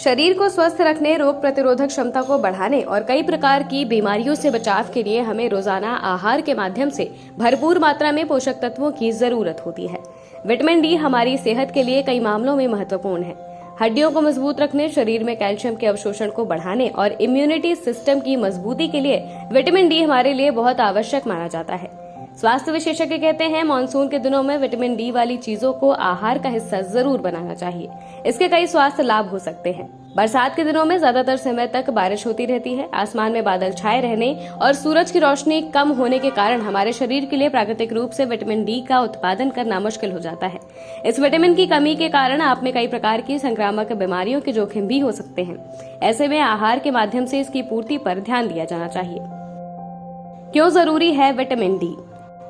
शरीर को स्वस्थ रखने, रोग प्रतिरोधक क्षमता को बढ़ाने और कई प्रकार की बीमारियों से बचाव के लिए हमें रोजाना आहार के माध्यम से भरपूर मात्रा में पोषक तत्वों की जरूरत होती है। विटामिन डी हमारी सेहत के लिए कई मामलों में महत्वपूर्ण है। हड्डियों को मजबूत रखने, शरीर में कैल्शियम के अवशोषण को बढ़ाने और इम्यूनिटी सिस्टम की मजबूती के लिए विटामिन डी हमारे लिए बहुत आवश्यक माना जाता है। स्वास्थ्य विशेषज्ञ कहते हैं, मानसून के दिनों में विटामिन डी वाली चीजों को आहार का हिस्सा जरूर बनाना चाहिए। इसके कई स्वास्थ्य लाभ हो सकते हैं। बरसात के दिनों में ज्यादातर समय तक बारिश होती रहती है। आसमान में बादल छाए रहने और सूरज की रोशनी कम होने के कारण हमारे शरीर के लिए प्राकृतिक रूप से विटामिन डी का उत्पादन करना मुश्किल हो जाता है। इस विटामिन की कमी के कारण आप में कई प्रकार की संक्रामक बीमारियों के जोखिम भी हो सकते हैं। ऐसे में आहार के माध्यम से इसकी पूर्ति पर ध्यान दिया जाना चाहिए। क्यों जरूरी है विटामिन डी?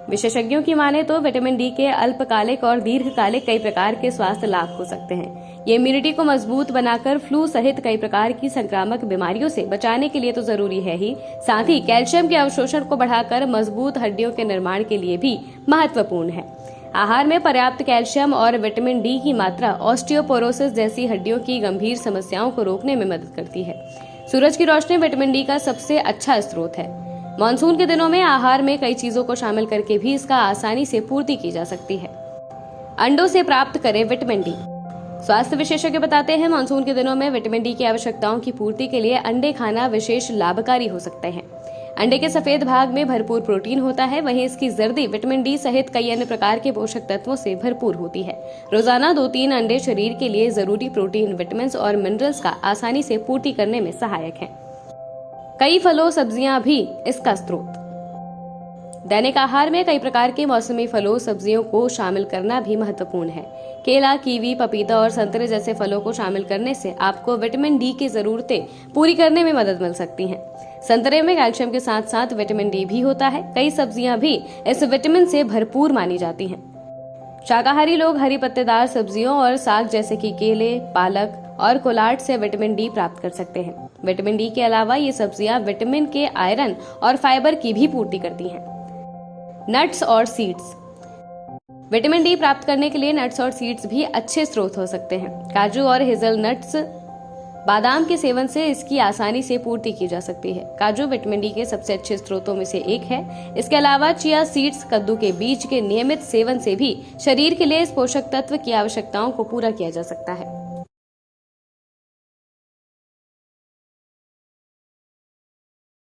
विशेषज्ञों की माने तो विटामिन डी के अल्पकालिक और दीर्घकालिक कई प्रकार के स्वास्थ्य लाभ हो सकते हैं। ये इम्यूनिटी को मजबूत बनाकर फ्लू सहित कई प्रकार की संक्रामक बीमारियों से बचाने के लिए तो जरूरी है ही, साथ ही कैल्शियम के अवशोषण को बढ़ाकर मजबूत हड्डियों के निर्माण के लिए भी महत्वपूर्ण है। आहार में पर्याप्त कैल्शियम और विटामिन डी की मात्रा ऑस्टियोपोरोसिस जैसी हड्डियों की गंभीर समस्याओं को रोकने में मदद करती है। सूरज की रोशनी विटामिन डी का सबसे अच्छा स्रोत है। मानसून के दिनों में आहार में कई चीजों को शामिल करके भी इसका आसानी से पूर्ति की जा सकती है। अंडों से प्राप्त करें विटामिन डी। स्वास्थ्य विशेषज्ञ बताते हैं, मानसून के दिनों में विटामिन डी की आवश्यकताओं की पूर्ति के लिए अंडे खाना विशेष लाभकारी हो सकते हैं। अंडे के सफेद भाग में भरपूर प्रोटीन होता है, वहीं इसकी जर्दी विटामिन डी सहित कई अन्य प्रकार के पोषक तत्वों से भरपूर होती है। रोजाना 2-3 अंडे शरीर के लिए जरूरी प्रोटीन, विटामिन और मिनरल्स का आसानी से पूर्ति करने में सहायक है। कई फलों सब्जियां भी इसका स्रोत। दैनिक आहार में कई प्रकार के मौसमी फलों सब्जियों को शामिल करना भी महत्वपूर्ण है। केला, कीवी, पपीता और संतरे जैसे फलों को शामिल करने से आपको विटामिन डी की जरूरतें पूरी करने में मदद मिल सकती है। संतरे में कैल्शियम के साथ साथ विटामिन डी भी होता है। कई सब्जियां भी इस विटामिन से भरपूर मानी जाती हैं। शाकाहारी लोग हरी पत्तेदार सब्जियों और साग जैसे कि केले, पालक और कोलाट से विटामिन डी प्राप्त कर सकते हैं। विटामिन डी के अलावा ये सब्जियां विटामिन के, आयरन और फाइबर की भी पूर्ति करती हैं। नट्स और सीड्स। विटामिन डी प्राप्त करने के लिए नट्स और सीड्स भी अच्छे स्रोत हो सकते हैं। काजू और हेजलनट्स, बादाम के सेवन से इसकी आसानी से पूर्ति की जा सकती है। काजू विटामिन डी के सबसे अच्छे स्रोतों में से एक है। इसके अलावा चिया सीड्स, कद्दू के बीज के नियमित सेवन से भी शरीर के लिए इस पोषक तत्व की आवश्यकताओं को पूरा किया जा सकता है।